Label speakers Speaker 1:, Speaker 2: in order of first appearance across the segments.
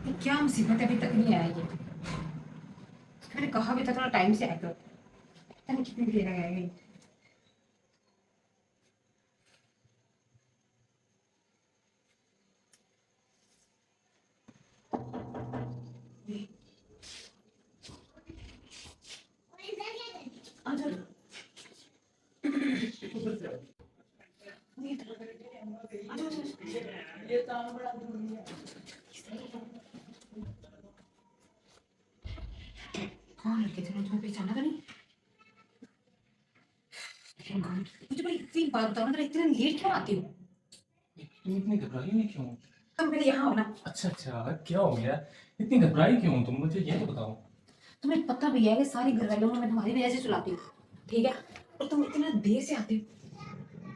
Speaker 1: ये क्या मुसीबत है, अभी तक नहीं आया ये। मैंने कहा भी था थोड़ा टाइम से आया करो। पता नहीं कितनी देर आएगा ये। आ जाओ। आ जाओ, आ जाओ। कौन लड़के थे, तुम्हें पहचाना था नहीं? मुझे भाई इतनी बात बताओ ना, जरा इतना लेट क्यों आती हो?
Speaker 2: तुम इतनी घबराई हुई क्यों?
Speaker 1: तुम पहले यहाँ हो ना।
Speaker 2: अच्छा अच्छा, क्या हो गया? इतनी घबराई क्यों तुम? मुझे ये तो बताओ।
Speaker 1: तुम्हें पता भी है कि सारी घर वालों को मैं तुम्हारी वजह से चलाती हूँ, ठीक है? और तुम इतना देर से आते हो।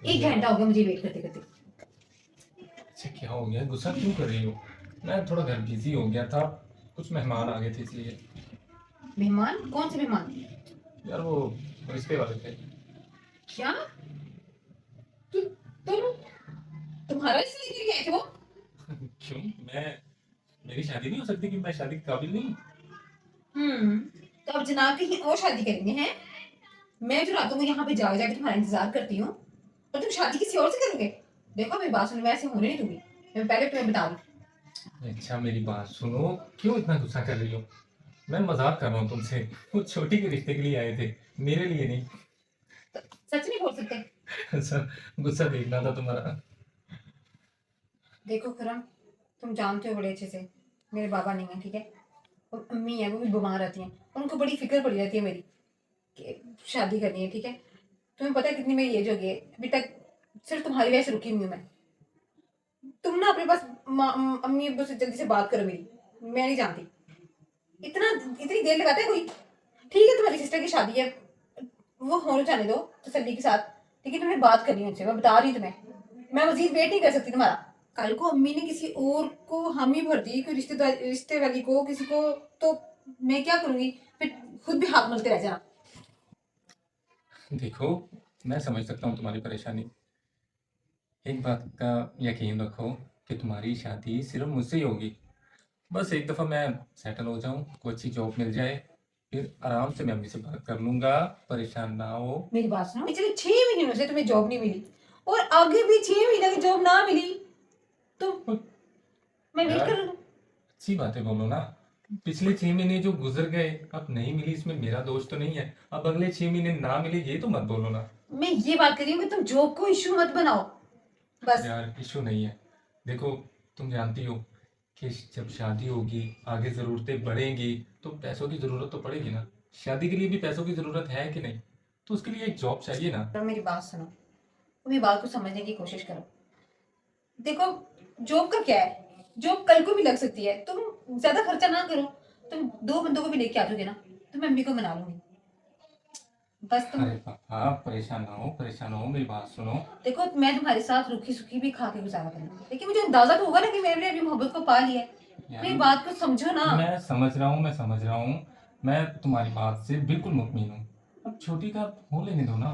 Speaker 1: एक
Speaker 2: यार,
Speaker 1: घंटा हो गया मुझे वेट करते करते।
Speaker 2: अच्छा क्या हो गया? गुस्सा क्यों कर रही हो? मैं थोड़ा घर बिजी हो गया था, कुछ मेहमान आ गए थे इसलिए।
Speaker 1: मेहमान? कौन से मेहमान?
Speaker 2: यार वो रिश्ते वाले थे।
Speaker 1: क्या? तुम तुम्हारा इसलिए गिर गए थे वो?
Speaker 2: क्यों? मैं मेरी शादी नहीं हो सकती कि मैं शादी के काबिल नहीं?
Speaker 1: हम्म। तो अब जनाब की और शादी करेंगे हैं? मैं जो रातों को यहाँ पे जाके जाके तुम्हारा इंतजार करती हूँ, और तुम शादी किसी और से करोगे? देखो मेरी बात सुनो, मैं ऐसे होने नहीं दूंगी। मैं पहले तुम्हें बता दूँ।
Speaker 2: अच्छा मेरी बात सुनो, क्यों इतना गुस्सा कर रही हो? मैं मजाक कर रहा हूँ तुमसे। वो छोटी के रिश्ते के लिए आए थे, मेरे लिए नहीं।
Speaker 1: सच नहीं बोल सकते?
Speaker 2: सर, गुस्सा देखना था तुम्हारा।
Speaker 1: देखो खुरम, तुम जानते हो बड़े अच्छे से मेरे बाबा नहीं है, ठीक है? और अम्मी है, वो भी बीमार रहती हैं, और उनको बड़ी फिक्र पड़ी रहती है मेरी कि शादी करनी है, ठीक है? तुम्हें पता है कितनी मेरी एज हो गई है, अभी तक सिर्फ तुम्हारी वजह से रुकी हुई हूँ मैं। तुम ना अपने पास अम्मी अब्बू से जल्दी से बात करो मेरी। मैं नहीं जानती इतना, इतनी देर लगाता है कोई? ठीक है, तुम्हारी सिस्टर की शादी है, वो होने जाने दो तसल्ली के साथ। लेकिन तुम्हें बात करनी है उनसे, मैं बता रही हूँ तुम्हें। मैं मजीद वेट नहीं कर सकती तुम्हारा। कल को अम्मी ने किसी और को हामी भर दी, कोई रिश्तेदार रिश्ते वाली को किसी को, तो मैं क्या करूंगी फिर? खुद भी हाथ मलते रह जाना।
Speaker 2: देखो, मैं समझ सकता हूँ तुम्हारी परेशानी। एक बात का यकीन रखो कि तुम्हारी शादी सिर्फ मुझसे ही होगी। बस एक दफ़ा मैं सेटल हो जाऊँ, कोई अच्छी जॉब मिल जाए, फिर आराम से मैं अम्मी से बात कर लूँगा। परेशान ना हो।
Speaker 1: मेरी बात सुनो, पिछले 6 महीनों से तुम्हें जॉब नहीं मिली, और आगे भी 6 महीने की जॉब ना मिली तो मैं वेट
Speaker 2: यार,
Speaker 1: कर लूँ।
Speaker 2: अच्छी बातें बोलो ना। पिछले 6 महीने जो गुजर गए, अब नहीं मिली, इसमें मेरा दोष तो नहीं है। अब अगले 6 महीने ना मिले, ये तो मत बोलो ना।
Speaker 1: मैं ये बात कर रही हूँ कि तुम जॉब को इशू मत बनाओ, बस।
Speaker 2: यार, इशू नहीं है। देखो, तुम जानती हो कि जब शादी होगी, आगे ज़रूरतें बढ़ेंगी, तो पैसों की ज़रूरत तो पड़ेगी ना। शादी के लिए भी पैसों की ज़रूरत है कि नहीं? तो उसके लिए एक जॉब चाहिए ना।
Speaker 1: तो मेरी बात सुनो, मेरी बात को समझने की कोशिश करो। देखो, जॉब का क्या है, जॉब कल को भी लग सकती है, तुम ज्यादा खर्चा ना करो। तुम 2 बंदों को भी लेके आ जाओगे ना, तो मैं अम्मी को मना लूंगी। बस तुम
Speaker 2: अरे पापा, परेशान ना हो, परेशान ना हो, मेरी बात सुनो।
Speaker 1: देखो, मैं तुम्हारे साथ रूखी सूखी भी खा के गुजारा करूंगी, लेकिन मुझे अंदाजा तो होगा ना कि मेरे अभी मोहब्बत को पा लिया है।
Speaker 2: यार,
Speaker 1: मेरी बात को समझो ना।
Speaker 2: मैं समझ रहा हूँ, मैं समझ रहा हूँ। मैं तुम्हारी बात से बिल्कुल मुतमिन हूँ। अब छोटी का हो लेने दो ना।